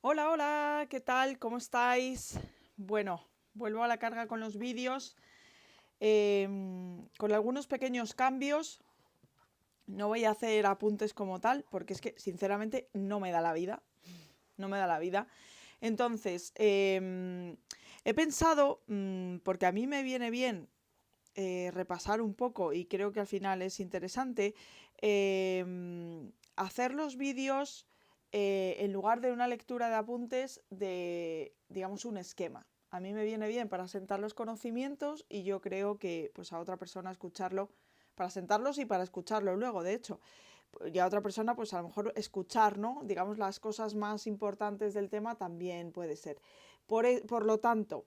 Hola, hola, ¿qué tal? ¿Cómo estáis? Bueno, vuelvo a la carga con los vídeos, con algunos pequeños cambios. No voy a hacer apuntes como tal, porque es que sinceramente no me da la vida. No me da la vida. Entonces, he pensado, porque a mí me viene bien repasar un poco y creo que al final es interesante, hacer los vídeos en lugar de una lectura de apuntes de, digamos, un esquema. A mí me viene bien para sentar los conocimientos y yo creo que pues a otra persona escucharlo, para sentarlos y para escucharlo luego, de hecho. Y a otra persona pues a lo mejor escuchar, ¿no? Digamos las cosas más importantes del tema también puede ser. Por lo tanto,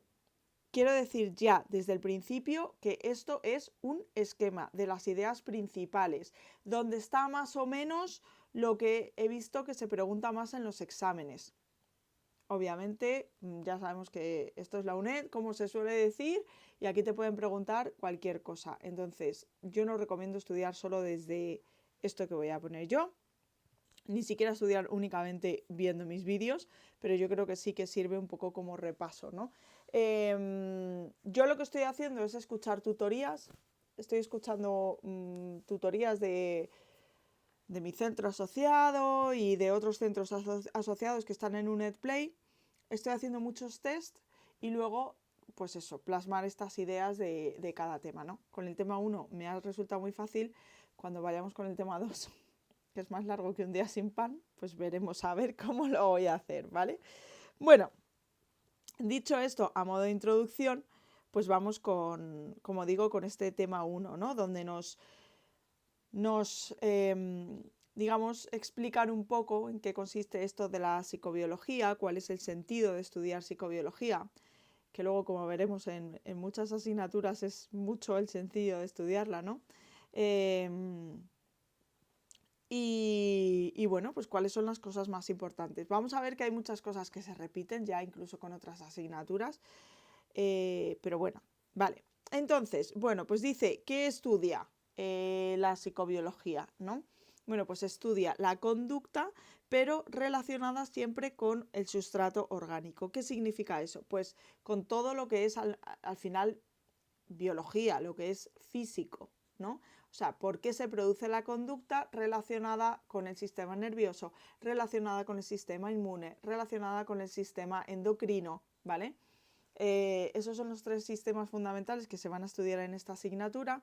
quiero decir ya desde el principio que esto es un esquema de las ideas principales, donde está más o menos lo que he visto que se pregunta más en los exámenes. Obviamente, ya sabemos que esto es la UNED, como se suele decir, y aquí te pueden preguntar cualquier cosa. Entonces, yo no recomiendo estudiar solo desde esto que voy a poner yo, ni siquiera estudiar únicamente viendo mis vídeos, pero yo creo que sí que sirve un poco como repaso, ¿no? Yo lo que estoy haciendo es escuchar tutorías, estoy escuchando tutorías de mi centro asociado y de otros centros asociados que están en UNED Play. Estoy haciendo muchos test y luego, pues eso, plasmar estas ideas de cada tema, ¿no? Con el tema 1 me ha resultado muy fácil. Cuando vayamos con el tema 2, que es más largo que un día sin pan, pues veremos a ver cómo lo voy a hacer, ¿vale? Bueno, dicho esto, a modo de introducción, pues vamos con, como digo, con este tema 1, ¿no? Donde nos digamos, explican un poco en qué consiste esto de la psicobiología, cuál es el sentido de estudiar psicobiología, que luego, como veremos en muchas asignaturas, es mucho el sentido de estudiarla, ¿no? Eh, y bueno, pues cuáles son las cosas más importantes. Vamos a ver que hay muchas cosas que se repiten ya incluso con otras asignaturas, pero bueno, vale. Entonces, bueno, pues dice, ¿qué estudia la psicobiología, no? Bueno, pues estudia la conducta, pero relacionada siempre con el sustrato orgánico. ¿Qué significa eso? Pues con todo lo que es al final biología, lo que es físico, ¿no? O sea, ¿por qué se produce la conducta relacionada con el sistema nervioso, relacionada con el sistema inmune, relacionada con el sistema endocrino, ¿vale? Esos son los tres sistemas fundamentales que se van a estudiar en esta asignatura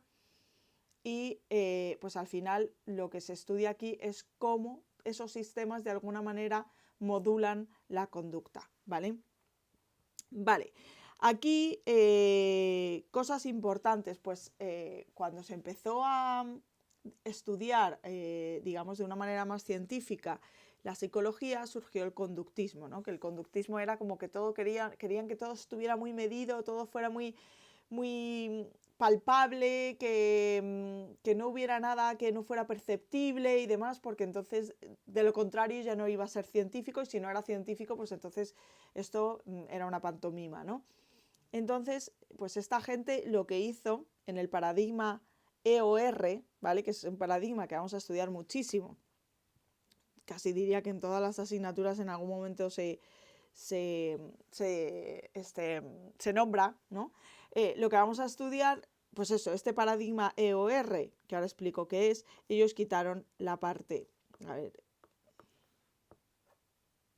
y pues al final lo que se estudia aquí es cómo esos sistemas de alguna manera modulan la conducta, ¿vale? Vale, aquí cosas importantes, pues cuando se empezó a estudiar, digamos, de una manera más científica la psicología, surgió el conductismo, ¿no? Que el conductismo era como que todo querían que todo estuviera muy medido, todo fuera muy, muy palpable, que no hubiera nada que no fuera perceptible y demás, porque entonces de lo contrario ya no iba a ser científico y si no era científico, pues entonces esto era una pantomima, ¿no? Entonces, pues esta gente lo que hizo en el paradigma EOR, ¿vale? Que es un paradigma que vamos a estudiar muchísimo, casi diría que en todas las asignaturas en algún momento se, se nombra, ¿no? Lo que vamos a estudiar, pues eso, este paradigma EOR, que ahora explico qué es, ellos quitaron la parte,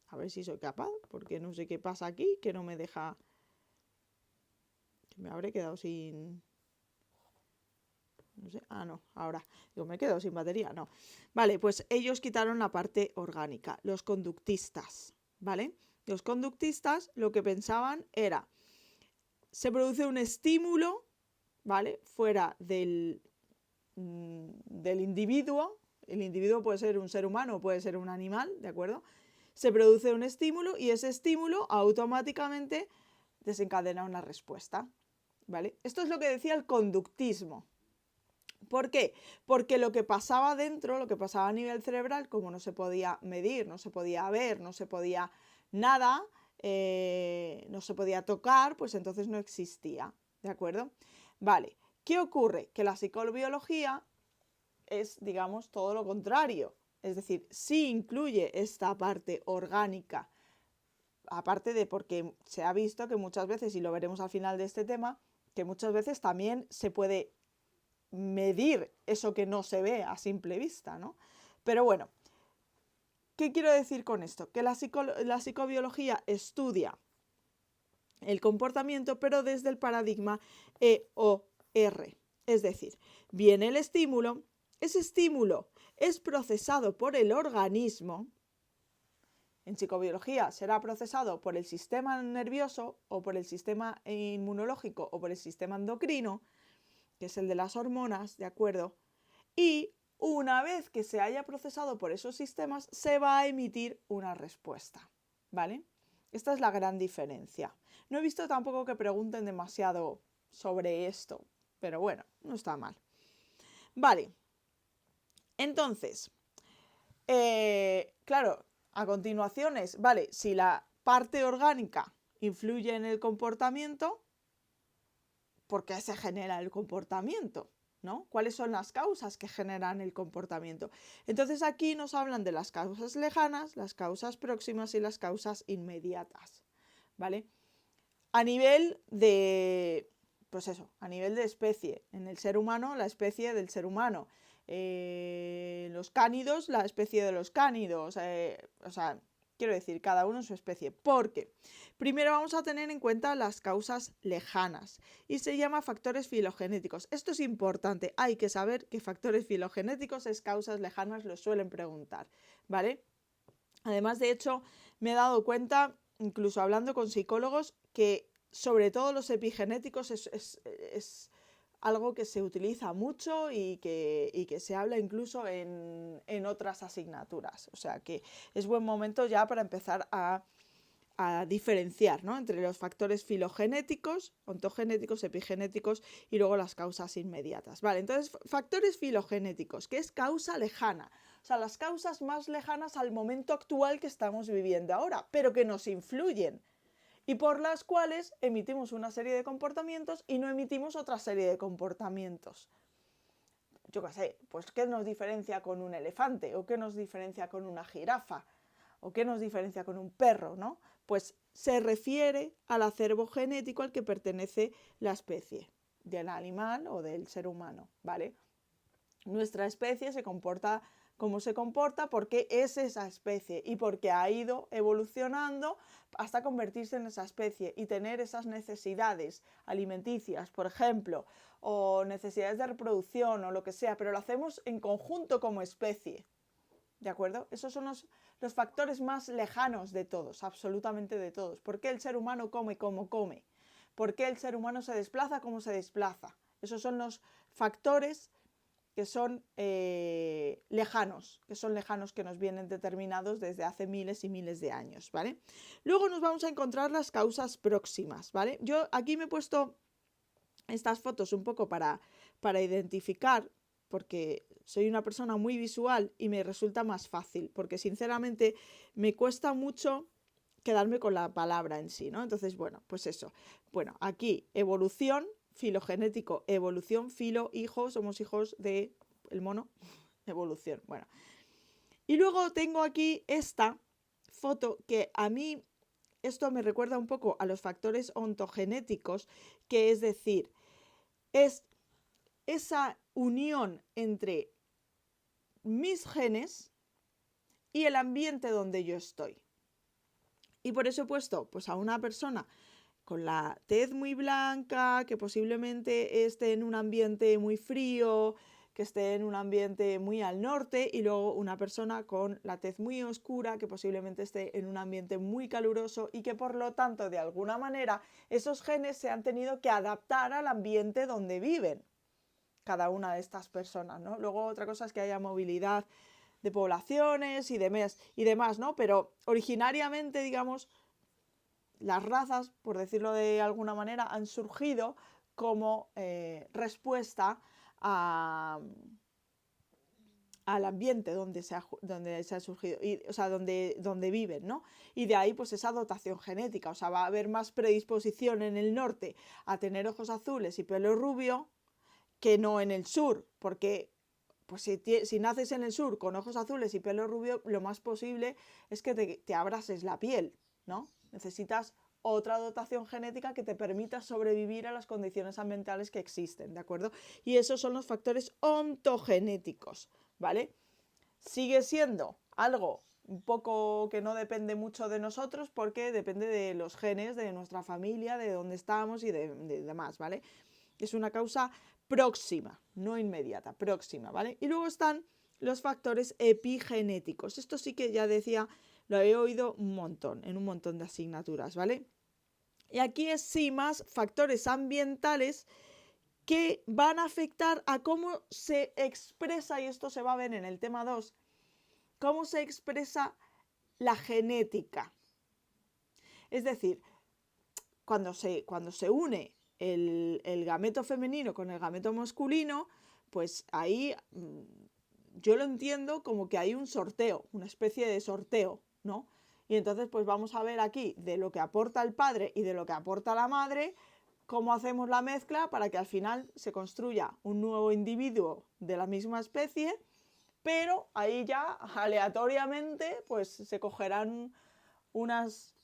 a ver si soy capaz, porque no sé qué pasa aquí, que no me deja, que me habré quedado sin, no sé, no, ahora, digo, me quedo sin batería, no. Vale, pues ellos quitaron la parte orgánica, los conductistas, ¿vale? Los conductistas lo que pensaban era, se produce un estímulo, ¿vale? Fuera del individuo, el individuo puede ser un ser humano, puede ser un animal, ¿de acuerdo? Se produce un estímulo y ese estímulo automáticamente desencadena una respuesta, ¿vale? Esto es lo que decía el conductismo. ¿Por qué? Porque lo que pasaba dentro, lo que pasaba a nivel cerebral, como no se podía medir, no se podía ver, no se podía nada, no se podía tocar, pues entonces no existía, ¿de acuerdo? Vale, ¿qué ocurre? Que la psicobiología es, digamos, todo lo contrario. Es decir, sí incluye esta parte orgánica aparte de porque se ha visto que muchas veces, y lo veremos al final de este tema, que muchas veces también se puede medir eso que no se ve a simple vista, ¿no? Pero bueno, ¿qué quiero decir con esto? Que la psicobiología estudia el comportamiento, pero desde el paradigma EOR. Es decir, viene el estímulo, ese estímulo es procesado por el organismo. En psicobiología será procesado por el sistema nervioso o por el sistema inmunológico o por el sistema endocrino, que es el de las hormonas, ¿de acuerdo? Y una vez que se haya procesado por esos sistemas, se va a emitir una respuesta, ¿vale? Esta es la gran diferencia. No he visto tampoco que pregunten demasiado sobre esto, pero bueno, no está mal. Vale, entonces, claro, a continuación es, vale, si la parte orgánica influye en el comportamiento, ¿por qué se genera el comportamiento? ¿No? ¿Cuáles son las causas que generan el comportamiento? Entonces aquí nos hablan de las causas lejanas, las causas próximas y las causas inmediatas, ¿vale? A nivel de, pues eso, a nivel de especie. En el ser humano, la especie del ser humano. Los cánidos, la especie de los cánidos. O sea, quiero decir, cada uno en su especie. Porque primero vamos a tener en cuenta las causas lejanas y se llama factores filogenéticos. Esto es importante. Hay que saber que factores filogenéticos es causas lejanas, lo suelen preguntar, ¿vale? Además, de hecho, me he dado cuenta, incluso hablando con psicólogos, que sobre todo los epigenéticos es algo que se utiliza mucho y que se habla incluso en otras asignaturas. O sea que es buen momento ya para empezar a diferenciar, ¿no?, entre los factores filogenéticos, ontogenéticos, epigenéticos y luego las causas inmediatas. Vale, entonces, factores filogenéticos, que es causa lejana. O sea, las causas más lejanas al momento actual que estamos viviendo ahora, pero que nos influyen y por las cuales emitimos una serie de comportamientos y no emitimos otra serie de comportamientos. Yo qué sé, pues ¿qué nos diferencia con un elefante? ¿O qué nos diferencia con una jirafa? ¿O qué nos diferencia con un perro, no? Pues se refiere al acervo genético al que pertenece la especie del animal o del ser humano, ¿vale? Nuestra especie se comporta como se comporta porque es esa especie y porque ha ido evolucionando hasta convertirse en esa especie y tener esas necesidades alimenticias, por ejemplo, o necesidades de reproducción o lo que sea, pero lo hacemos en conjunto como especie. ¿De acuerdo? Esos son los factores más lejanos de todos, absolutamente de todos. ¿Por qué el ser humano come como come? ¿Por qué el ser humano se desplaza como se desplaza? Esos son los factores que son lejanos, que nos vienen determinados desde hace miles y miles de años, ¿vale? Luego nos vamos a encontrar las causas próximas, ¿vale? Yo aquí me he puesto estas fotos un poco para identificar, porque soy una persona muy visual y me resulta más fácil, porque sinceramente me cuesta mucho quedarme con la palabra en sí, ¿no? Entonces, bueno, pues eso. Bueno, aquí evolución, filogenético, evolución, filo, hijo, somos hijos de el mono, evolución. Bueno. Y luego tengo aquí esta foto que a mí esto me recuerda un poco a los factores ontogenéticos, que es decir, es esa unión entre mis genes y el ambiente donde yo estoy. Y por eso he puesto pues, a una persona con la tez muy blanca, que posiblemente esté en un ambiente muy frío, que esté en un ambiente muy al norte, y luego una persona con la tez muy oscura, que posiblemente esté en un ambiente muy caluroso y que por lo tanto de alguna manera esos genes se han tenido que adaptar al ambiente donde viven cada una de estas personas, ¿no? Luego otra cosa es que haya movilidad de poblaciones y demás, ¿no? Pero originariamente, digamos, las razas, por decirlo de alguna manera, han surgido como respuesta al ambiente donde se ha surgido, o sea, donde viven, ¿no? Y de ahí, pues, esa dotación genética. O sea, va a haber más predisposición en el norte a tener ojos azules y pelo rubio que no en el sur, porque pues si naces en el sur con ojos azules y pelo rubio, lo más posible es que te abrases la piel, ¿no? Necesitas otra dotación genética que te permita sobrevivir a las condiciones ambientales que existen, ¿de acuerdo? Y esos son los factores ontogenéticos, ¿vale? Sigue siendo algo un poco que no depende mucho de nosotros porque depende de los genes, de nuestra familia, de dónde estamos y de demás, ¿vale? Es una causa próxima, no inmediata, próxima, ¿vale? Y luego están los factores epigenéticos. Esto sí que ya decía, lo he oído un montón, en un montón de asignaturas, ¿vale? Y aquí es sí más factores ambientales que van a afectar a cómo se expresa, y esto se va a ver en el tema 2, cómo se expresa la genética. Es decir, cuando se une el gameto femenino con el gameto masculino, pues ahí yo lo entiendo como que hay un sorteo, una especie de sorteo, ¿no? Y entonces pues vamos a ver aquí de lo que aporta el padre y de lo que aporta la madre, cómo hacemos la mezcla para que al final se construya un nuevo individuo de la misma especie, pero ahí ya aleatoriamente pues se cogerán unos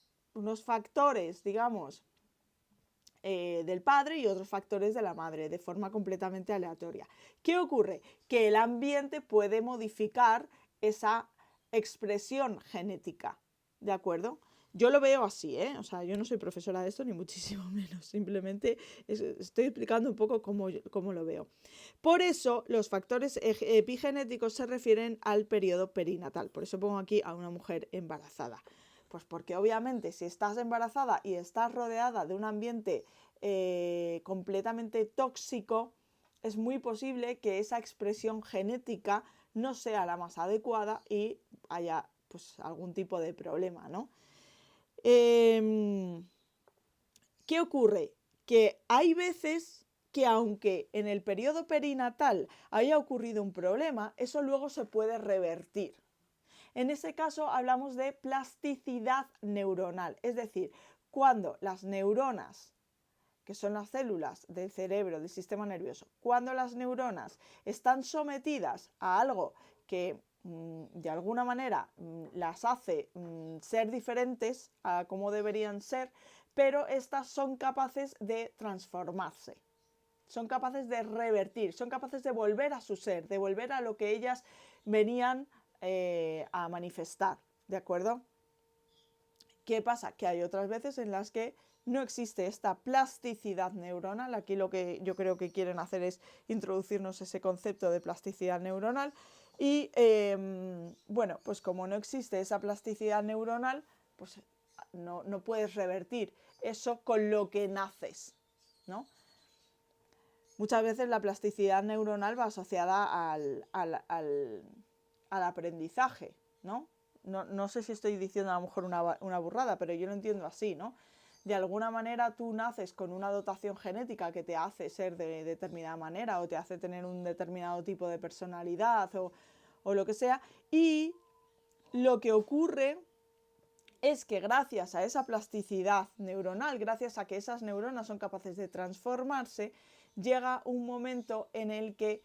factores, digamos, del padre y otros factores de la madre, de forma completamente aleatoria. ¿Qué ocurre? Que el ambiente puede modificar esa expresión genética, ¿de acuerdo? Yo lo veo así, ¿eh? O sea, yo no soy profesora de esto, ni muchísimo menos. Simplemente estoy explicando un poco cómo lo veo. Por eso, los factores epigenéticos se refieren al periodo perinatal. Por eso pongo aquí a una mujer embarazada. Pues porque obviamente si estás embarazada y estás rodeada de un ambiente completamente tóxico, es muy posible que esa expresión genética no sea la más adecuada y haya pues algún tipo de problema, ¿no? ¿Qué ocurre? Que hay veces que aunque en el periodo perinatal haya ocurrido un problema, eso luego se puede revertir. En ese caso hablamos de plasticidad neuronal, es decir, cuando las neuronas, que son las células del cerebro, del sistema nervioso, cuando las neuronas están sometidas a algo que de alguna manera las hace ser diferentes a como deberían ser, pero estas son capaces de transformarse, son capaces de revertir, son capaces de volver a su ser, de volver a lo que ellas venían a manifestar, ¿de acuerdo? ¿Qué pasa? Que hay otras veces en las que no existe esta plasticidad neuronal. Aquí lo que yo creo que quieren hacer es introducirnos ese concepto de plasticidad neuronal y bueno, pues como no existe esa plasticidad neuronal, pues no puedes revertir eso con lo que naces, ¿no? Muchas veces la plasticidad neuronal va asociada al aprendizaje, ¿no? No sé si estoy diciendo a lo mejor una burrada, pero yo lo entiendo así, ¿no? De alguna manera tú naces con una dotación genética que te hace ser de determinada manera o te hace tener un determinado tipo de personalidad o lo que sea, y lo que ocurre es que gracias a esa plasticidad neuronal, gracias a que esas neuronas son capaces de transformarse, llega un momento en el que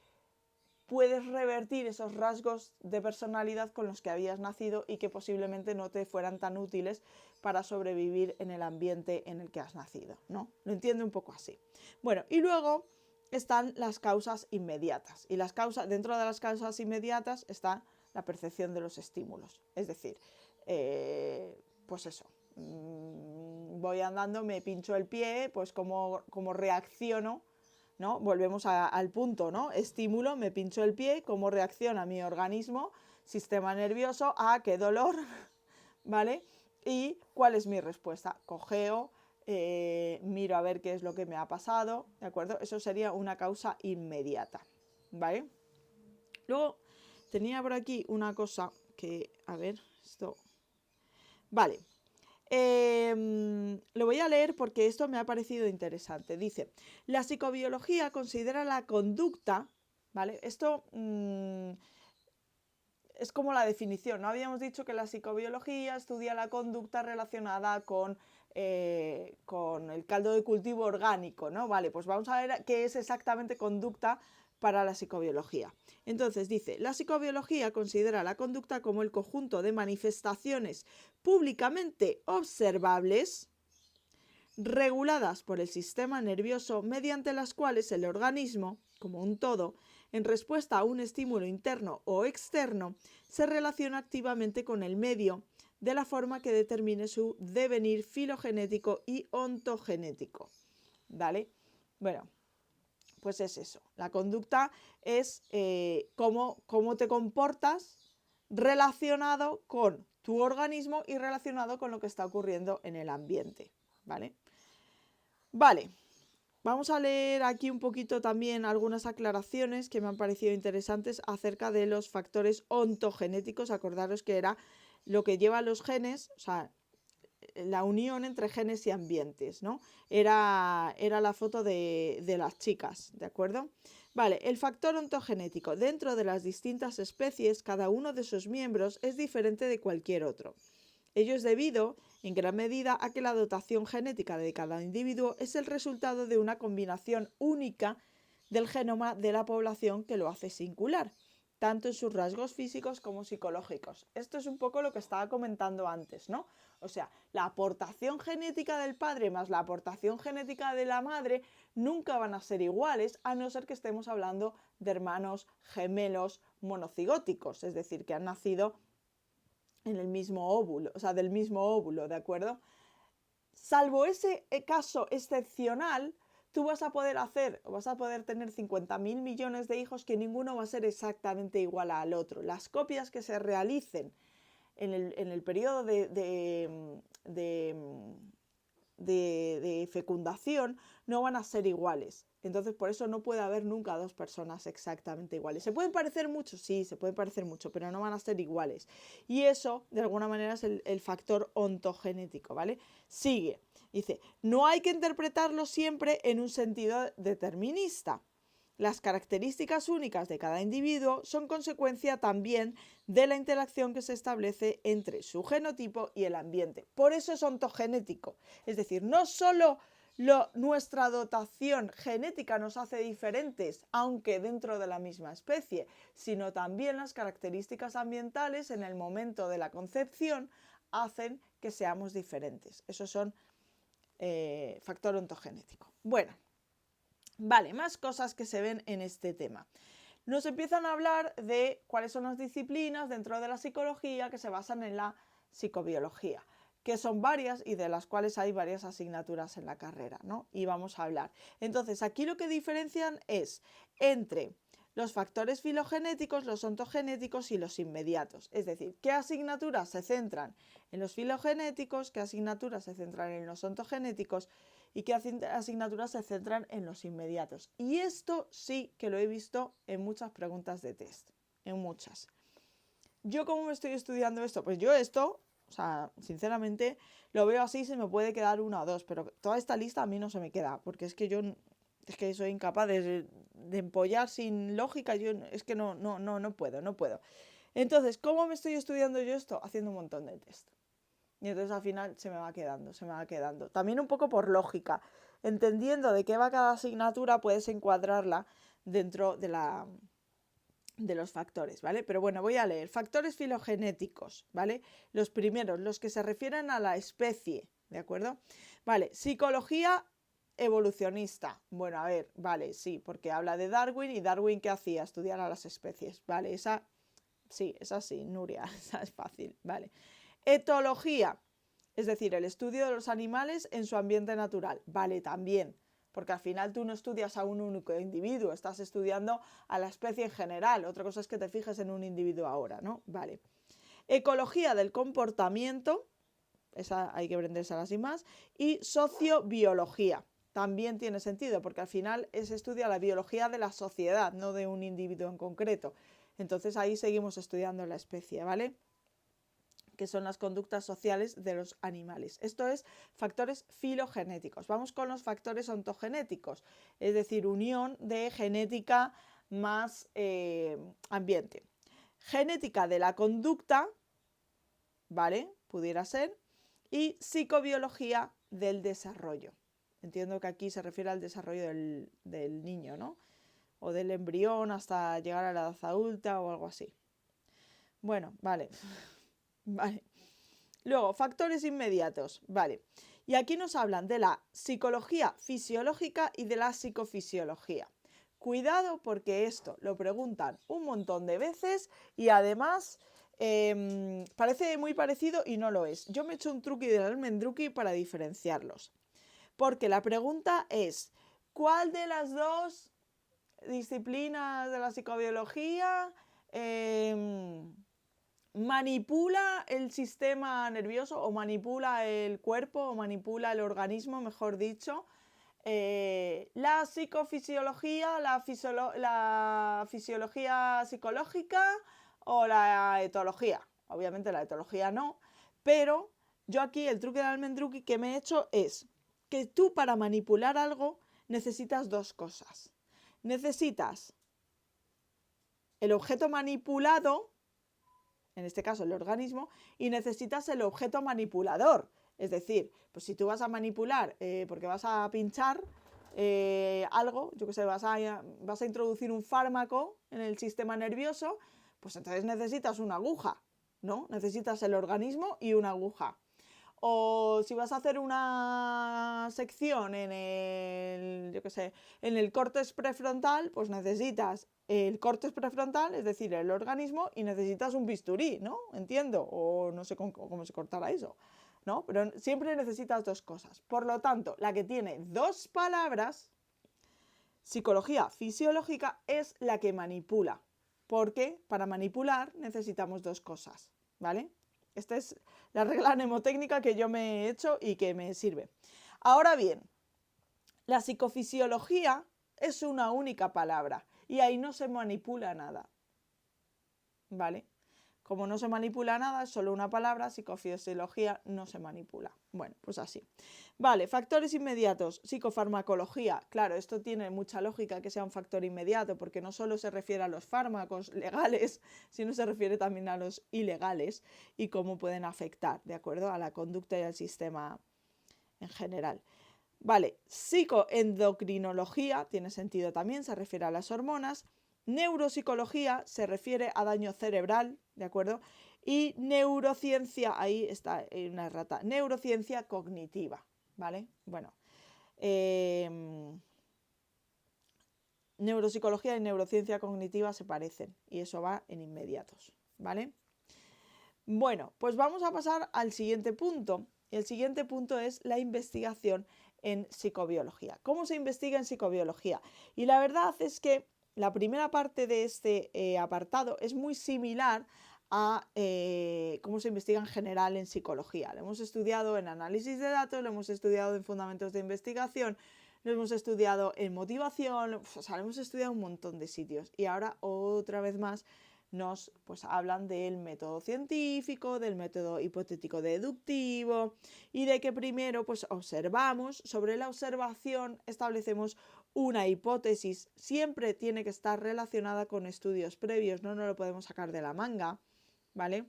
puedes revertir esos rasgos de personalidad con los que habías nacido y que posiblemente no te fueran tan útiles para sobrevivir en el ambiente en el que has nacido, ¿no? Lo entiendo un poco así. Bueno, y luego están las causas inmediatas. Y dentro de las causas inmediatas está la percepción de los estímulos. Es decir, pues eso, voy andando, me pincho el pie, pues como reacciono, ¿no? Volvemos al punto, ¿no? Estímulo, me pincho el pie, cómo reacciona mi organismo, sistema nervioso, qué dolor, ¿vale? Y cuál es mi respuesta, cojeo, miro a ver qué es lo que me ha pasado, ¿de acuerdo? Eso sería una causa inmediata, ¿vale? Luego tenía por aquí una cosa que, a ver, esto, vale. Lo voy a leer porque esto me ha parecido interesante. Dice, la psicobiología considera la conducta, ¿vale? Esto es como la definición, ¿no? Habíamos dicho que la psicobiología estudia la conducta relacionada con el caldo de cultivo orgánico, ¿no? Vale, pues vamos a ver qué es exactamente conducta para la psicobiología. Entonces dice, la psicobiología considera la conducta como el conjunto de manifestaciones públicamente observables reguladas por el sistema nervioso mediante las cuales el organismo, como un todo, en respuesta a un estímulo interno o externo, se relaciona activamente con el medio de la forma que determine su devenir filogenético y ontogenético. ¿Vale? Bueno, pues es eso. La conducta es cómo te comportas relacionado con tu organismo y relacionado con lo que está ocurriendo en el ambiente. ¿Vale? Vale, vamos a leer aquí un poquito también algunas aclaraciones que me han parecido interesantes acerca de los factores ontogenéticos. Acordaros que era lo que lleva los genes, o sea, la unión entre genes y ambientes, ¿no? Era la foto de las chicas, ¿de acuerdo? Vale, el factor ontogenético. Dentro de las distintas especies, cada uno de sus miembros es diferente de cualquier otro. Ello es debido, en gran medida, a que la dotación genética de cada individuo es el resultado de una combinación única del genoma de la población que lo hace singular, tanto en sus rasgos físicos como psicológicos. Esto es un poco lo que estaba comentando antes, ¿no? O sea, la aportación genética del padre más la aportación genética de la madre nunca van a ser iguales, a no ser que estemos hablando de hermanos gemelos monocigóticos, es decir, que han nacido en el mismo óvulo, o sea, del mismo óvulo, ¿de acuerdo? Salvo ese caso excepcional, tú vas a poder tener 50.000 millones de hijos que ninguno va a ser exactamente igual al otro. Las copias que se realicen en el periodo de fecundación no van a ser iguales. Entonces, por eso no puede haber nunca dos personas exactamente iguales. ¿Se pueden parecer mucho? Sí, se pueden parecer mucho, pero no van a ser iguales. Y eso, de alguna manera, es el factor ontogenético, ¿vale? Sigue. Dice, no hay que interpretarlo siempre en un sentido determinista. Las características únicas de cada individuo son consecuencia también de la interacción que se establece entre su genotipo y el ambiente. Por eso es ontogenético. Es decir, no solo nuestra dotación genética nos hace diferentes, aunque dentro de la misma especie, sino también las características ambientales en el momento de la concepción hacen que seamos diferentes. Esos son factor ontogenético. Bueno, vale, más cosas que se ven en este tema. Nos empiezan a hablar de cuáles son las disciplinas dentro de la psicología que se basan en la psicobiología, que son varias y de las cuales hay varias asignaturas en la carrera, ¿no? Y vamos a hablar. Entonces, aquí lo que diferencian es entre los factores filogenéticos, los ontogenéticos y los inmediatos. Es decir, qué asignaturas se centran en los filogenéticos, qué asignaturas se centran en los ontogenéticos y qué asignaturas se centran en los inmediatos. Y esto sí que lo he visto en muchas preguntas de test, en muchas. ¿Yo cómo me estoy estudiando esto? Pues yo esto, o sea, sinceramente, lo veo así, se me puede quedar una o dos, pero toda esta lista a mí no se me queda, porque es que yo soy incapaz de empollar sin lógica, yo es que no puedo. Entonces, ¿cómo me estoy estudiando yo esto? Haciendo un montón de test. Y entonces al final se me va quedando. También un poco por lógica. Entendiendo de qué va cada asignatura, puedes encuadrarla dentro de los factores, ¿vale? Pero bueno, voy a leer. Factores filogenéticos, ¿vale? Los primeros, los que se refieren a la especie, ¿de acuerdo? Vale, psicología evolucionista. Bueno, a ver, vale, sí, porque habla de Darwin y Darwin, ¿qué hacía? Estudiar a las especies, ¿vale? Esa sí, Nuria, esa es fácil, ¿vale? Etología, es decir, el estudio de los animales en su ambiente natural. Vale, también, porque al final tú no estudias a un único individuo, estás estudiando a la especie en general. Otra cosa es que te fijes en un individuo ahora, ¿no? Vale. Ecología del comportamiento, esa hay que aprendérsela sin más. Y sociobiología. También tiene sentido, porque al final se estudia la biología de la sociedad, no de un individuo en concreto. Entonces ahí seguimos estudiando la especie, ¿vale? Que son las conductas sociales de los animales. Esto es factores filogenéticos. Vamos con los factores ontogenéticos, es decir, unión de genética más ambiente. Genética de la conducta, ¿vale? Pudiera ser. Y psicobiología del desarrollo. Entiendo que aquí se refiere al desarrollo del niño, ¿no? o del embrión hasta llegar a la edad adulta o algo así. Bueno, vale. Vale. Luego, factores inmediatos. Vale. Y aquí nos hablan de la psicología fisiológica y de la psicofisiología. Cuidado porque esto lo preguntan un montón de veces y además parece muy parecido y no lo es. Yo me he hecho un truqui del almendruqui para diferenciarlos. Porque la pregunta es, ¿cuál de las dos disciplinas de la psicobiología manipula el sistema nervioso o manipula el cuerpo o manipula el organismo, mejor dicho? La psicofisiología, la fisiología psicológica o la etología. Obviamente la etología no, pero yo aquí el truque del almendruqui que me he hecho es que tú para manipular algo necesitas dos cosas. Necesitas el objeto manipulado, en este caso el organismo, y necesitas el objeto manipulador. Es decir, pues si tú vas a manipular porque vas a pinchar algo, yo que sé, vas a introducir un fármaco en el sistema nervioso, pues entonces necesitas una aguja, ¿no? Necesitas el organismo y una aguja. O si vas a hacer una sección en el, yo qué sé, en el córtex prefrontal, pues necesitas el córtex prefrontal, es decir, el organismo, y necesitas un bisturí, ¿no? Entiendo, o no sé cómo se cortará eso, ¿no? Pero siempre necesitas dos cosas. Por lo tanto, la que tiene dos palabras, psicología fisiológica, es la que manipula, porque para manipular necesitamos dos cosas, ¿vale? Esta es la regla mnemotécnica que yo me he hecho y que me sirve. Ahora bien, la psicofisiología es una única palabra y ahí no se manipula nada, ¿vale? Como no se manipula nada, es solo una palabra, psicofisiología no se manipula. Bueno, pues así. Vale, factores inmediatos, psicofarmacología. Claro, esto tiene mucha lógica que sea un factor inmediato, porque no solo se refiere a los fármacos legales, sino se refiere también a los ilegales y cómo pueden afectar, ¿de acuerdo?, a la conducta y al sistema en general. Vale, psicoendocrinología, tiene sentido también, se refiere a las hormonas. Neuropsicología se refiere a daño cerebral, ¿de acuerdo? Y neurociencia, ahí está una errata, neurociencia cognitiva, ¿vale? Bueno, neuropsicología y neurociencia cognitiva se parecen y eso va en inmediatos, ¿vale? Bueno, pues vamos a pasar al siguiente punto. El siguiente punto es la investigación en psicobiología. ¿Cómo se investiga en psicobiología? Y la verdad es que la primera parte de este apartado es muy similar a cómo se investiga en general en psicología. Lo hemos estudiado en análisis de datos, lo hemos estudiado en fundamentos de investigación, lo hemos estudiado en motivación, o sea, lo hemos estudiado en un montón de sitios. Y ahora otra vez más nos hablan del método científico, del método hipotético deductivo y de que primero pues observamos, sobre la observación establecemos una hipótesis, siempre tiene que estar relacionada con estudios previos, no nos lo podemos sacar de la manga, ¿vale?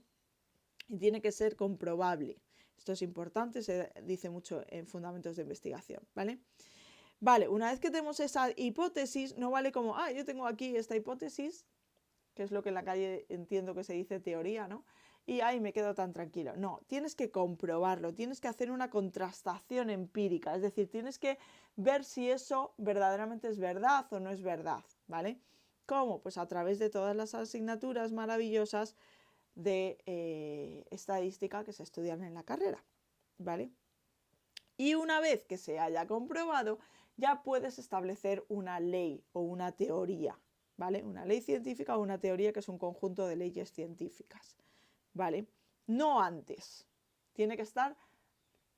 Y tiene que ser comprobable. Esto es importante, se dice mucho en fundamentos de investigación, ¿vale? Vale, una vez que tenemos esa hipótesis, no vale como, yo tengo aquí esta hipótesis, que es lo que en la calle entiendo que se dice teoría, ¿no? Y ahí me quedo tan tranquilo. No, tienes que comprobarlo, tienes que hacer una contrastación empírica, es decir, tienes que ver si eso verdaderamente es verdad o no es verdad, ¿vale? ¿Cómo? Pues a través de todas las asignaturas maravillosas de estadística que se estudian en la carrera, ¿vale? Y una vez que se haya comprobado, ya puedes establecer una ley o una teoría, ¿vale? Una ley científica o una teoría que es un conjunto de leyes científicas, ¿vale? No antes, tiene que estar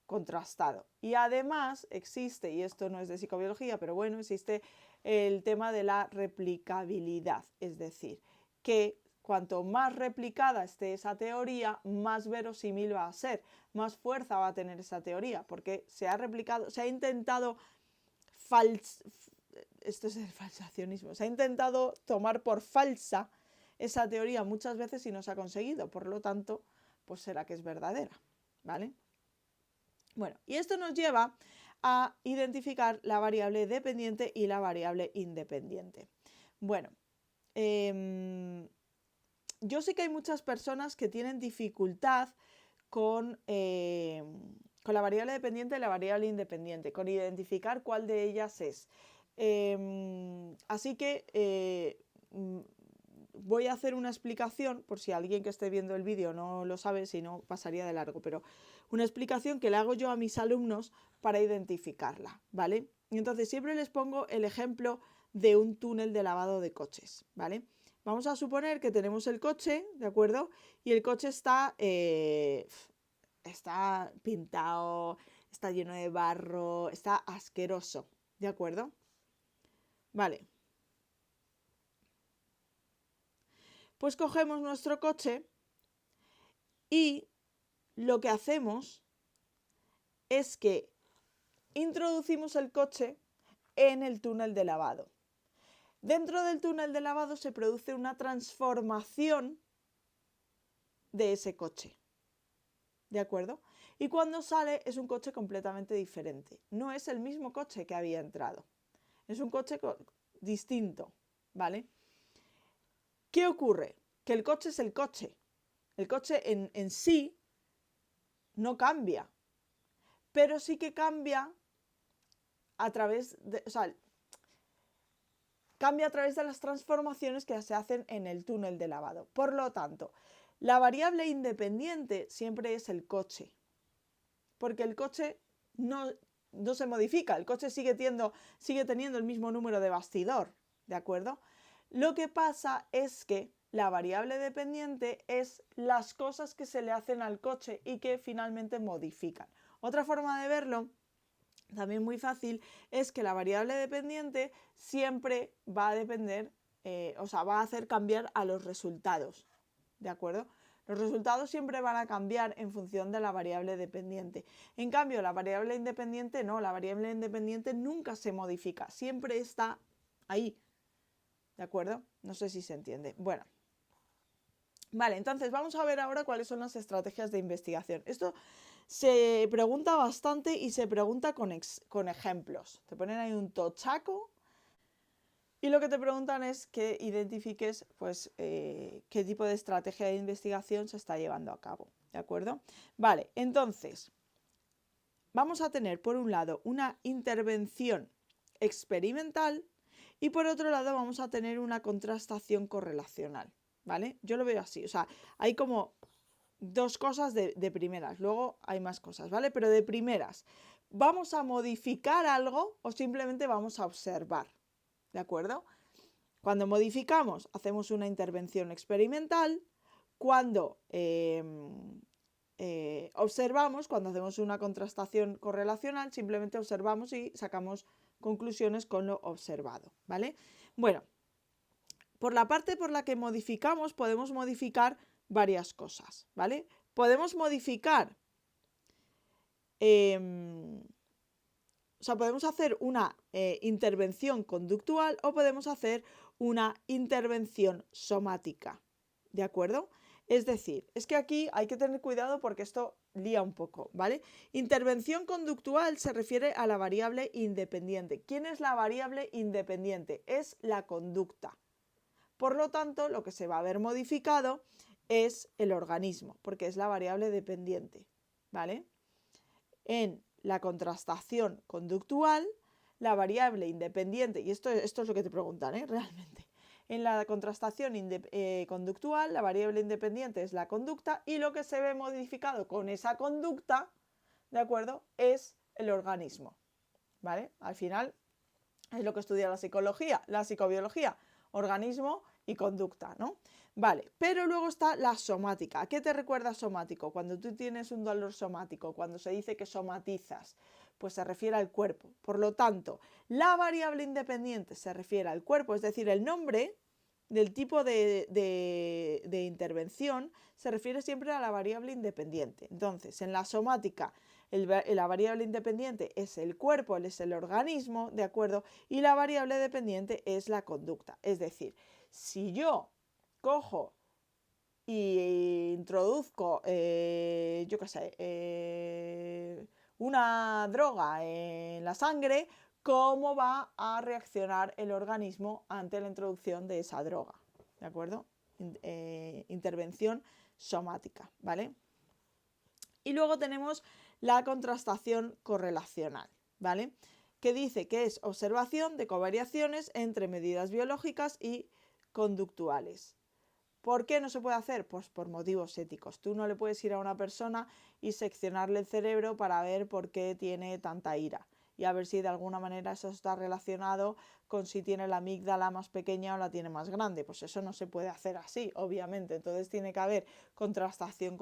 contrastado. Y además existe, y esto no es de psicobiología, pero bueno, existe el tema de la replicabilidad, es decir, que cuanto más replicada esté esa teoría, más verosímil va a ser, más fuerza va a tener esa teoría, porque se ha replicado, se ha intentado esto es el falsacionismo, se ha intentado tomar por falsa esa teoría muchas veces y no se ha conseguido, por lo tanto, pues será que es verdadera, ¿vale? Bueno, y esto nos lleva a identificar la variable dependiente y la variable independiente. Bueno, yo sé que hay muchas personas que tienen dificultad con la variable dependiente y la variable independiente, con identificar cuál de ellas es. Así que voy a hacer una explicación, por si alguien que esté viendo el vídeo no lo sabe, si no pasaría de largo, pero una explicación que le hago yo a mis alumnos para identificarla, ¿vale? Y entonces siempre les pongo el ejemplo de un túnel de lavado de coches, ¿vale? Vamos a suponer que tenemos el coche, ¿de acuerdo? Y el coche está pintado, está lleno de barro, está asqueroso, ¿de acuerdo? Vale. Pues cogemos nuestro coche y lo que hacemos es que introducimos el coche en el túnel de lavado. Dentro del túnel de lavado se produce una transformación de ese coche, ¿de acuerdo? Y cuando sale es un coche completamente diferente. No es el mismo coche que había entrado. Es un coche distinto, ¿vale? ¿Qué ocurre? Que el coche es el coche. El coche en sí no cambia, pero sí que cambia a través de, o sea, cambia a través de las transformaciones que se hacen en el túnel de lavado. Por lo tanto, la variable independiente siempre es el coche, porque el coche no se modifica, el coche sigue teniendo el mismo número de bastidor, ¿de acuerdo? Lo que pasa es que la variable dependiente es las cosas que se le hacen al coche y que finalmente modifican. Otra forma de verlo, también muy fácil, es que la variable dependiente siempre va a depender, va a hacer cambiar a los resultados, ¿de acuerdo? Los resultados siempre van a cambiar en función de la variable dependiente. En cambio, la variable independiente no, la variable independiente nunca se modifica, siempre está ahí, ¿de acuerdo? No sé si se entiende. Bueno, vale, entonces vamos a ver ahora cuáles son las estrategias de investigación. Esto se pregunta bastante y se pregunta con ejemplos. Te ponen ahí un tochaco y lo que te preguntan es que identifiques pues, qué tipo de estrategia de investigación se está llevando a cabo, ¿de acuerdo? Vale, entonces vamos a tener por un lado una intervención experimental y por otro lado vamos a tener una contrastación correlacional, ¿vale? Yo lo veo así, o sea, hay como dos cosas de primeras, luego hay más cosas, ¿vale? Pero de primeras, ¿vamos a modificar algo o simplemente vamos a observar? ¿De acuerdo? Cuando modificamos, hacemos una intervención experimental. Cuando observamos, cuando hacemos una contrastación correlacional, simplemente observamos y sacamos conclusiones con lo observado, ¿vale? Bueno, por la parte por la que modificamos, podemos modificar varias cosas, ¿vale? Podemos modificar, podemos hacer una intervención conductual o podemos hacer una intervención somática, ¿de acuerdo? Es decir, es que aquí hay que tener cuidado porque esto lía un poco, ¿vale? Intervención conductual se refiere a la variable independiente. ¿Quién es la variable independiente? Es la conducta. Por lo tanto, lo que se va a ver modificado es el organismo, porque es la variable dependiente, ¿vale? En la contrastación conductual, la variable independiente, y esto es lo que te preguntan, realmente. En la contrastación conductual, la variable independiente es la conducta y lo que se ve modificado con esa conducta, ¿de acuerdo?, es el organismo, ¿vale? Al final es lo que estudia la psicología, la psicobiología, organismo y conducta, ¿no? Vale, pero luego está la somática. ¿A qué te recuerda somático? Cuando tú tienes un dolor somático, cuando se dice que somatizas, pues se refiere al cuerpo. Por lo tanto, la variable independiente se refiere al cuerpo, es decir, el nombre del tipo de intervención se refiere siempre a la variable independiente. Entonces, en la somática, la variable independiente es el cuerpo, es el organismo, ¿de acuerdo? Y la variable dependiente es la conducta. Es decir, si yo cojo y introduzco, una droga en la sangre, cómo va a reaccionar el organismo ante la introducción de esa droga, ¿de acuerdo? Intervención somática, ¿vale? Y luego tenemos la contrastación correlacional, ¿vale? Que dice que es observación de covariaciones entre medidas biológicas y conductuales. ¿Por qué no se puede hacer? Pues por motivos éticos. Tú no le puedes ir a una persona y seccionarle el cerebro para ver por qué tiene tanta ira y a ver si de alguna manera eso está relacionado con si tiene la amígdala más pequeña o la tiene más grande. Pues eso no se puede hacer así, obviamente. Entonces tiene que haber contrastación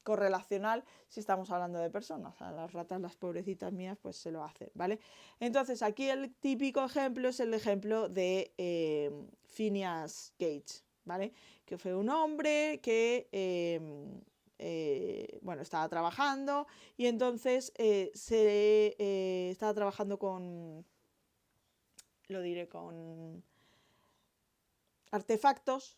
correlacional si estamos hablando de personas. A las ratas, las pobrecitas mías, pues se lo hacen, ¿vale? Entonces aquí el típico ejemplo es el ejemplo de Phineas Gage, ¿vale? Que fue un hombre que bueno, estaba trabajando y entonces estaba trabajando con, lo diré, con artefactos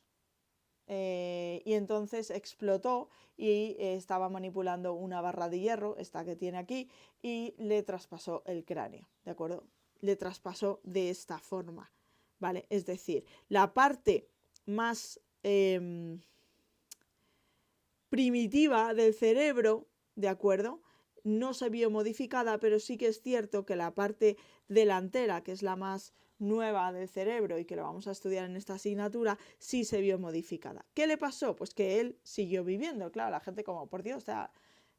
y entonces explotó y estaba manipulando una barra de hierro, esta que tiene aquí, y le traspasó el cráneo, ¿de acuerdo? Le traspasó de esta forma, ¿vale? Es decir, la parte más primitiva del cerebro, ¿de acuerdo? No se vio modificada, pero sí que es cierto que la parte delantera, que es la más nueva del cerebro y que lo vamos a estudiar en esta asignatura, sí se vio modificada. ¿Qué le pasó? Pues que él siguió viviendo. Claro, la gente como, por Dios,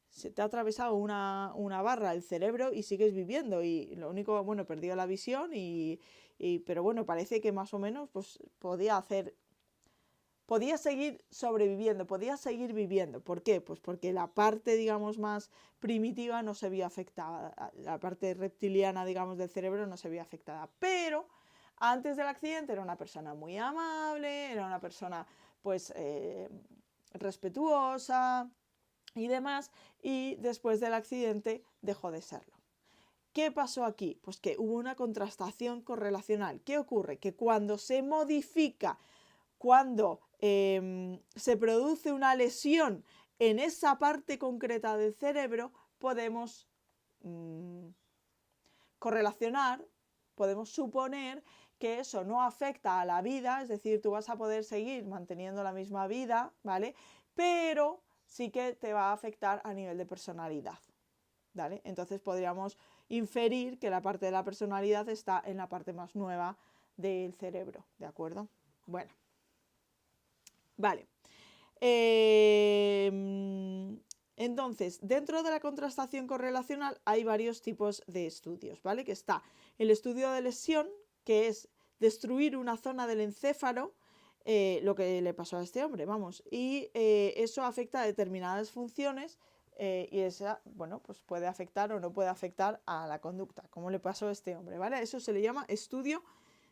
se te ha atravesado una barra el cerebro y sigues viviendo. Y lo único, bueno, perdió la visión pero bueno, parece que más o menos pues podía seguir sobreviviendo, podía seguir viviendo. ¿Por qué? Pues porque la parte, digamos, más primitiva no se vio afectada, la parte reptiliana, digamos, del cerebro no se vio afectada. Pero antes del accidente era una persona muy amable, era una persona, pues, respetuosa y demás, y después del accidente dejó de serlo. ¿Qué pasó aquí? Pues que hubo una contrastación correlacional. ¿Qué ocurre? Que cuando se modifica, cuando se produce una lesión en esa parte concreta del cerebro, podemos correlacionar, podemos suponer que eso no afecta a la vida, es decir, tú vas a poder seguir manteniendo la misma vida, ¿vale? Pero sí que te va a afectar a nivel de personalidad, ¿vale? Entonces podríamos inferir que la parte de la personalidad está en la parte más nueva del cerebro, ¿de acuerdo? Bueno. Vale. Entonces, dentro de la contrastación correlacional hay varios tipos de estudios, ¿vale? Que está el estudio de lesión, que es destruir una zona del encéfalo, lo que le pasó a este hombre, vamos, y eso afecta a determinadas funciones y esa, bueno, pues puede afectar o no puede afectar a la conducta, como le pasó a este hombre, ¿vale? Eso se le llama estudio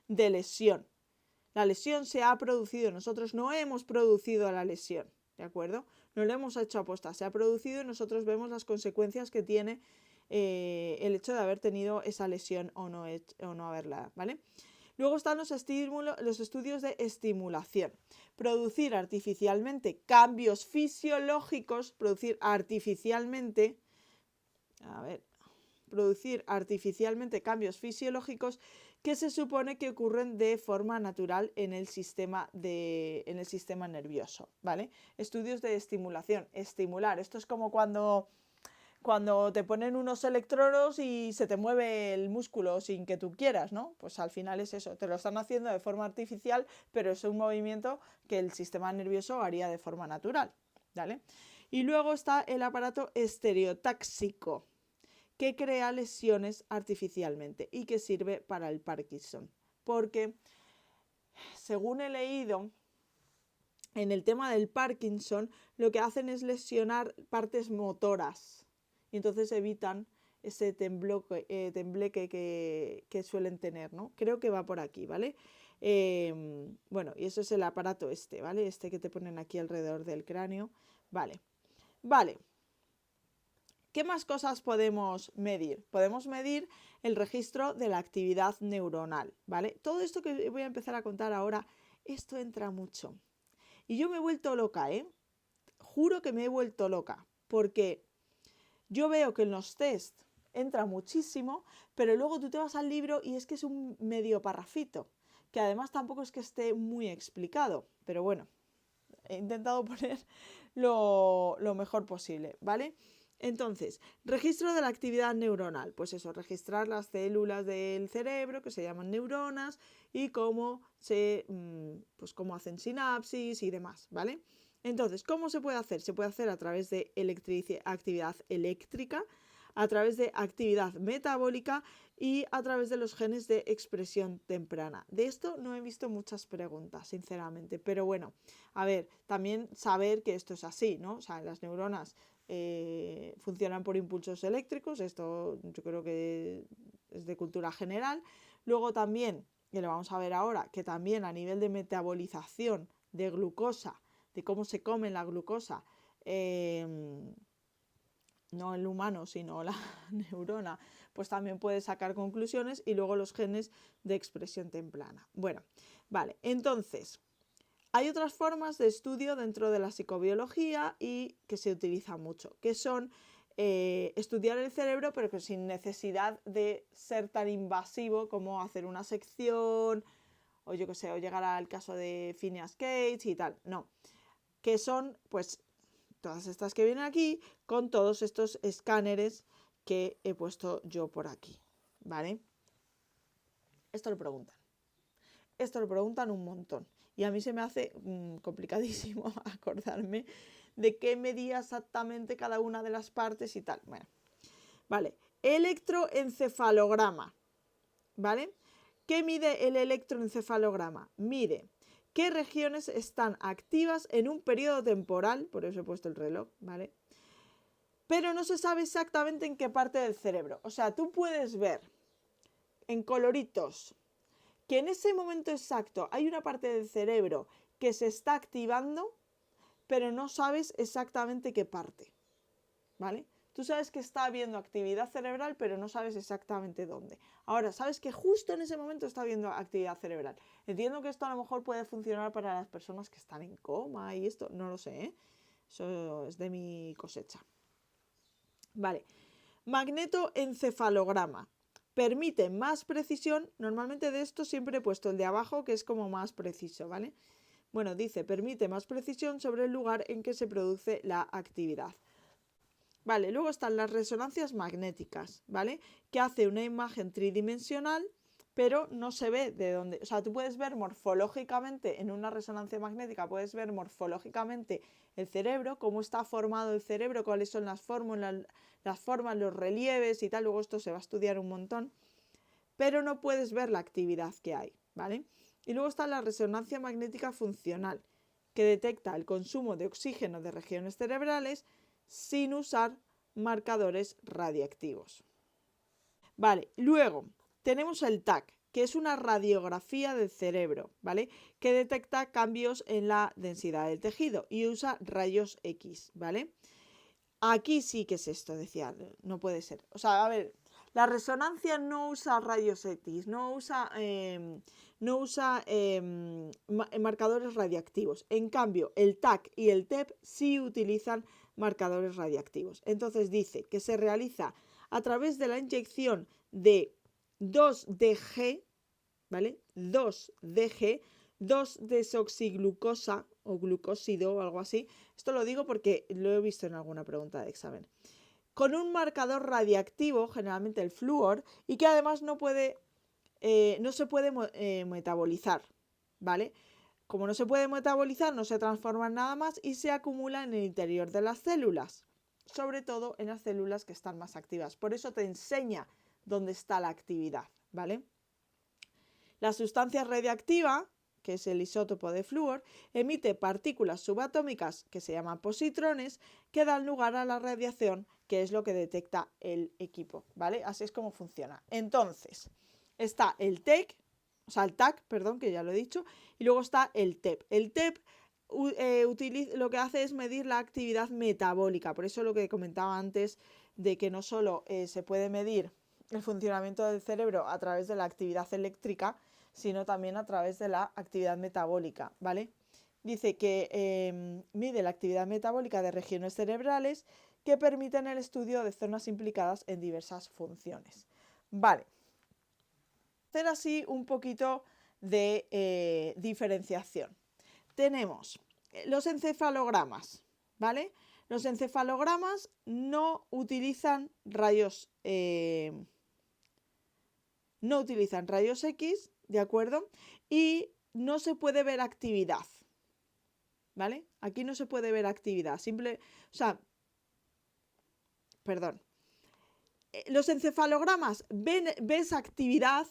de lesión. La lesión se ha producido, nosotros no hemos producido la lesión, ¿de acuerdo? No lo hemos hecho aposta, se ha producido y nosotros vemos las consecuencias que tiene el hecho de haber tenido esa lesión o no haberla, ¿vale? Luego están los estudios de estimulación. Producir artificialmente cambios fisiológicos, producir artificialmente cambios fisiológicos que se supone que ocurren de forma natural en el sistema nervioso, ¿vale? Estudios de estimulación, estimular. Esto es como cuando te ponen unos electrodos y se te mueve el músculo sin que tú quieras, ¿no? Pues al final es eso, te lo están haciendo de forma artificial, pero es un movimiento que el sistema nervioso haría de forma natural, ¿vale? Y luego está el aparato estereotáxico, que crea lesiones artificialmente y que sirve para el Parkinson. Porque, según he leído, en el tema del Parkinson, lo que hacen es lesionar partes motoras y entonces evitan ese tembleque que suelen tener, ¿no? Creo que va por aquí, ¿vale? Bueno, y eso es el aparato ¿vale? Este que te ponen aquí alrededor del cráneo. Vale. ¿Qué más cosas podemos medir? Podemos medir el registro de la actividad neuronal, ¿vale? Todo esto que voy a empezar a contar ahora, esto entra mucho. Y yo me he vuelto loca, ¿eh? Juro que me he vuelto loca, porque yo veo que en los test entra muchísimo, pero luego tú te vas al libro y es que es un medio parrafito, que además tampoco es que esté muy explicado, pero bueno, he intentado poner lo mejor posible, ¿vale? Entonces, registro de la actividad neuronal. Pues eso, registrar las células del cerebro que se llaman neuronas y pues cómo hacen sinapsis y demás, ¿vale? Entonces, ¿cómo se puede hacer? Se puede hacer a través de actividad eléctrica, a través de actividad metabólica y a través de los genes de expresión temprana. De esto no he visto muchas preguntas, sinceramente, pero bueno, a ver, también saber que esto es así, ¿no? O sea, las neuronas funcionan por impulsos eléctricos, esto yo creo que es de cultura general. Luego también, y lo vamos a ver ahora, que también a nivel de metabolización de glucosa, de cómo se come la glucosa, no el humano, sino la neurona, pues también puede sacar conclusiones, y luego los genes de expresión temprana. Bueno, vale, entonces, hay otras formas de estudio dentro de la psicobiología y que se utilizan mucho, que son estudiar el cerebro, pero que sin necesidad de ser tan invasivo como hacer una sección, o yo que sé, o llegar al caso de Phineas Gage y tal. No, que son pues todas estas que vienen aquí con todos estos escáneres que he puesto yo por aquí, ¿vale? Esto lo preguntan un montón y a mí se me hace complicadísimo acordarme de qué medía exactamente cada una de las partes y tal. Bueno, vale, electroencefalograma, ¿vale? ¿Qué mide el electroencefalograma? Mide qué regiones están activas en un periodo temporal, por eso he puesto el reloj, ¿vale? Pero no se sabe exactamente en qué parte del cerebro. O sea, tú puedes ver en coloritos que en ese momento exacto hay una parte del cerebro que se está activando, pero no sabes exactamente qué parte, ¿vale? Tú sabes que está habiendo actividad cerebral, pero no sabes exactamente dónde. Ahora, sabes que justo en ese momento está habiendo actividad cerebral. Entiendo que esto a lo mejor puede funcionar para las personas que están en coma y esto, no lo sé, ¿eh? Eso es de mi cosecha. Vale, magnetoencefalograma. Permite más precisión, normalmente de esto siempre he puesto el de abajo que es como más preciso, ¿vale? Bueno, dice, permite más precisión sobre el lugar en que se produce la actividad. Vale, luego están las resonancias magnéticas, ¿vale? Que hace una imagen tridimensional, pero no se ve de dónde. O sea, tú puedes ver morfológicamente, en una resonancia magnética, puedes ver morfológicamente el cerebro, cómo está formado el cerebro, cuáles son las formas, los relieves y tal. Luego esto se va a estudiar un montón, pero no puedes ver la actividad que hay, ¿vale? Y luego está la resonancia magnética funcional, que detecta el consumo de oxígeno de regiones cerebrales sin usar marcadores radiactivos. Vale, luego tenemos el TAC, que es una radiografía del cerebro, ¿vale? Que detecta cambios en la densidad del tejido y usa rayos X, ¿vale? Aquí sí que es esto, decía, no puede ser. O sea, a ver, la resonancia no usa rayos X, no usa marcadores radiactivos. En cambio, el TAC y el TEP sí utilizan marcadores radiactivos. Entonces dice que se realiza a través de la inyección de 2-DG, ¿vale? 2-DG, 2-desoxiglucosa o glucósido o algo así. Esto lo digo porque lo he visto en alguna pregunta de examen. Con un marcador radiactivo, generalmente el flúor, y que además no se puede metabolizar, ¿vale? Como no se puede metabolizar, no se transforma en nada más y se acumula en el interior de las células, sobre todo en las células que están más activas. Por eso te enseña dónde está la actividad, ¿vale? La sustancia radiactiva, que es el isótopo de flúor, emite partículas subatómicas que se llaman positrones, que dan lugar a la radiación, que es lo que detecta el equipo, ¿vale? Así es como funciona. Entonces, está el TAC, perdón, que ya lo he dicho, y luego está el TEP. El TEP lo que hace es medir la actividad metabólica, por eso lo que comentaba antes de que no solo se puede medir el funcionamiento del cerebro a través de la actividad eléctrica, sino también a través de la actividad metabólica, ¿vale? Dice que mide la actividad metabólica de regiones cerebrales que permiten el estudio de zonas implicadas en diversas funciones. Vale. Hacer así un poquito de diferenciación. Tenemos los encefalogramas, ¿vale? Los encefalogramas no utilizan rayos X, ¿de acuerdo? Y no se puede ver actividad, ¿vale? Aquí no se puede ver actividad, los encefalogramas ves actividad,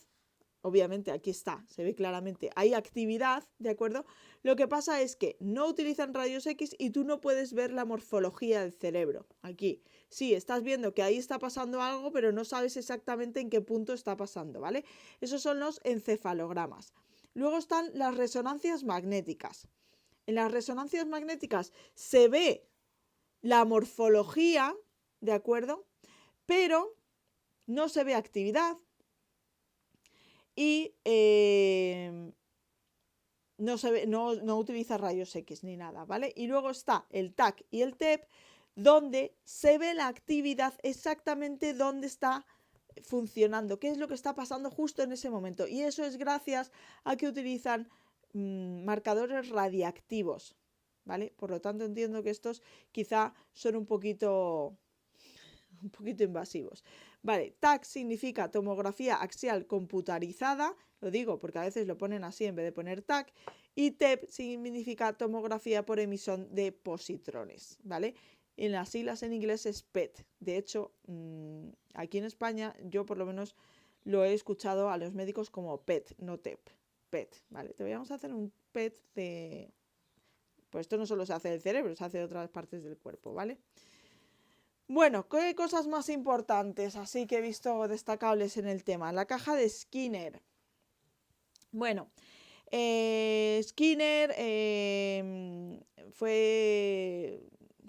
obviamente aquí está, se ve claramente, hay actividad, ¿de acuerdo? Lo que pasa es que no utilizan rayos X y tú no puedes ver la morfología del cerebro. Aquí, sí, estás viendo que ahí está pasando algo, pero no sabes exactamente en qué punto está pasando, ¿vale? Esos son los encefalogramas. Luego están las resonancias magnéticas. En las resonancias magnéticas se ve la morfología, ¿de acuerdo? Pero no se ve actividad y no utiliza rayos X ni nada, ¿vale? Y luego está el TAC y el TEP, donde se ve la actividad exactamente donde está funcionando, qué es lo que está pasando justo en ese momento. Y eso es gracias a que utilizan marcadores radiactivos, ¿vale? Por lo tanto, entiendo que estos quizá son un poquito invasivos. Vale, TAC significa tomografía axial computarizada, lo digo porque a veces lo ponen así en vez de poner TAC, y TEP significa tomografía por emisión de positrones, ¿vale? En las siglas en inglés es PET. De hecho, aquí en España yo por lo menos lo he escuchado a los médicos como PET, no TEP. PET, ¿vale? Te vamos a hacer un PET de... Pues esto no solo se hace del cerebro, se hace de otras partes del cuerpo, ¿vale? Bueno, ¿qué cosas más importantes así que he visto destacables en el tema? La caja de Skinner. Bueno, Skinner fue,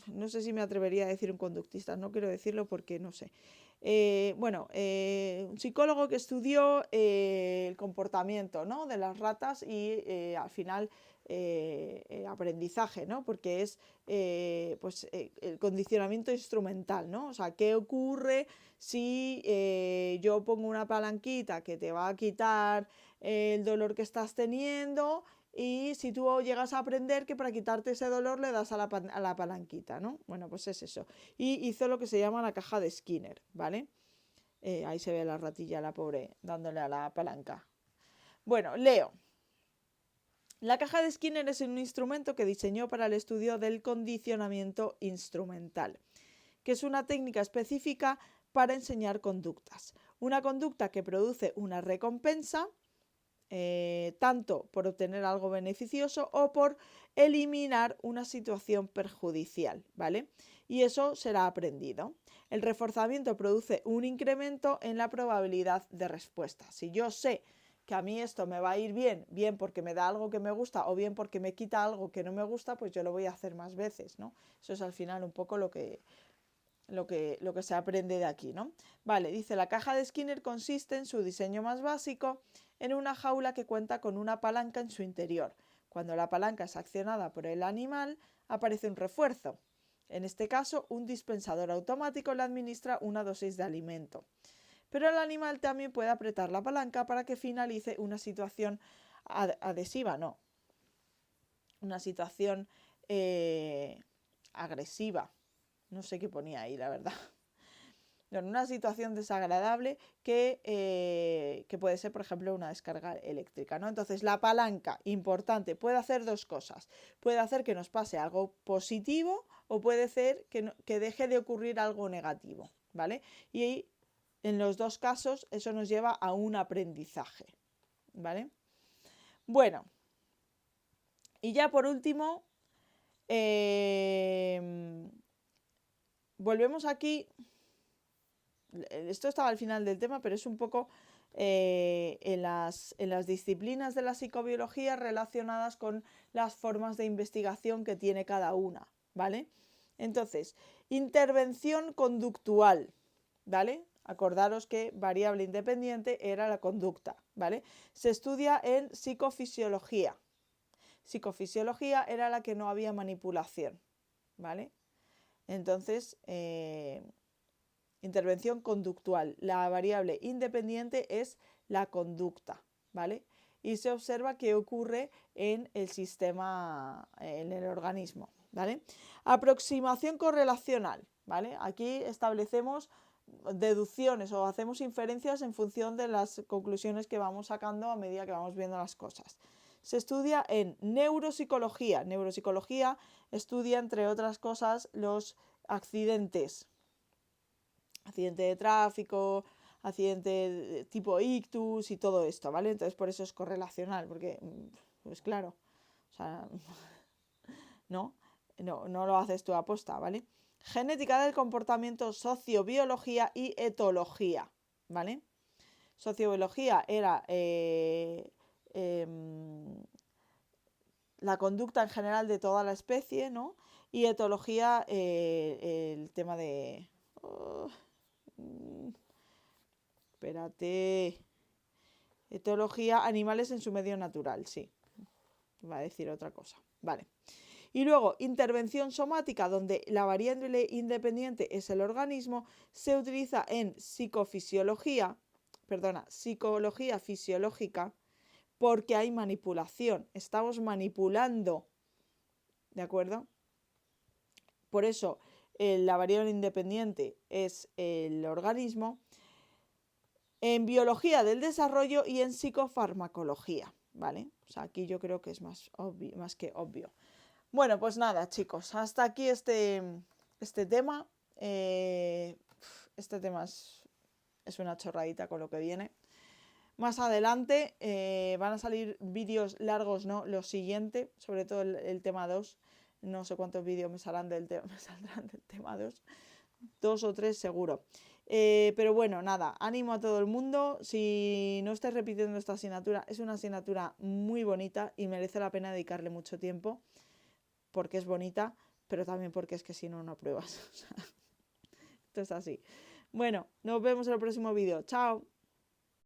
no sé si me atrevería a decir un conductista, no quiero decirlo porque no sé. Un psicólogo que estudió el comportamiento, ¿no?, de las ratas y al final aprendizaje, ¿no?, porque es el condicionamiento instrumental, ¿no? O sea, ¿qué ocurre si yo pongo una palanquita que te va a quitar el dolor que estás teniendo? Y si tú llegas a aprender que para quitarte ese dolor le das a la palanquita, ¿no? Bueno, pues es eso. Y hizo lo que se llama la caja de Skinner, ¿vale? Ahí se ve la ratilla, la pobre, dándole a la palanca. Bueno, leo. La caja de Skinner es un instrumento que diseñó para el estudio del condicionamiento instrumental, que es una técnica específica para enseñar conductas. Una conducta que produce una recompensa, tanto por obtener algo beneficioso o por eliminar una situación perjudicial, ¿vale? Y eso será aprendido. El reforzamiento produce un incremento en la probabilidad de respuesta. Si yo sé que a mí esto me va a ir bien, bien porque me da algo que me gusta o bien porque me quita algo que no me gusta, pues yo lo voy a hacer más veces, ¿no? Eso es al final un poco lo que se aprende de aquí, ¿no? Vale, dice, la caja de Skinner consiste en su diseño más básico en una jaula que cuenta con una palanca en su interior. Cuando la palanca es accionada por el animal, aparece un refuerzo. En este caso, un dispensador automático le administra una dosis de alimento. Pero el animal también puede apretar la palanca para que finalice una situación adhesiva, no, una situación agresiva. No sé qué ponía ahí, la verdad. En una situación desagradable que puede ser, por ejemplo, una descarga eléctrica, ¿no? Entonces, la palanca, importante, puede hacer dos cosas. Puede hacer que nos pase algo positivo o puede hacer que deje de ocurrir algo negativo, ¿vale? Y en los dos casos, eso nos lleva a un aprendizaje, ¿vale? Bueno, y ya por último, volvemos aquí. Esto estaba al final del tema, pero es un poco en las disciplinas de la psicobiología relacionadas con las formas de investigación que tiene cada una, ¿vale? Entonces, intervención conductual, ¿vale? Acordaros que variable independiente era la conducta, ¿vale? Se estudia en psicofisiología. Psicofisiología era la que no había manipulación, ¿vale? Entonces, intervención conductual. La variable independiente es la conducta, ¿vale? Y se observa qué ocurre en el sistema, en el organismo, ¿vale? Aproximación correlacional, ¿vale? Aquí establecemos deducciones o hacemos inferencias en función de las conclusiones que vamos sacando a medida que vamos viendo las cosas. Se estudia en neuropsicología. Neuropsicología estudia, entre otras cosas, los accidentes. Accidente de tráfico, accidente tipo ictus y todo esto, ¿vale? Entonces por eso es correlacional, porque, pues claro, o sea, no lo haces tú aposta, ¿vale? Genética del comportamiento, sociobiología y etología, ¿vale? Sociobiología era la conducta en general de toda la especie, ¿no? Y etología, el tema de... espérate. Etología, animales en su medio natural, sí. Va a decir otra cosa. Vale. Y luego, intervención somática, donde la variable independiente es el organismo, se utiliza en psicología fisiológica, porque hay manipulación. Estamos manipulando, ¿de acuerdo? Por eso, la variable independiente es el organismo. En biología del desarrollo y en psicofarmacología, ¿vale? O sea, aquí yo creo que es más que obvio. Bueno, pues nada, chicos, hasta aquí este tema. Este tema es una chorradita con lo que viene. Más adelante van a salir vídeos largos, ¿no? Lo siguiente, sobre todo el tema 2. No sé cuántos vídeos me saldrán del tema 2. 2 o 3 seguro. Pero bueno, nada, ánimo a todo el mundo. Si no estáis repitiendo esta asignatura, es una asignatura muy bonita y merece la pena dedicarle mucho tiempo, porque es bonita, pero también porque es que si no, no apruebas. Esto es así. Bueno, nos vemos en el próximo vídeo. Chao.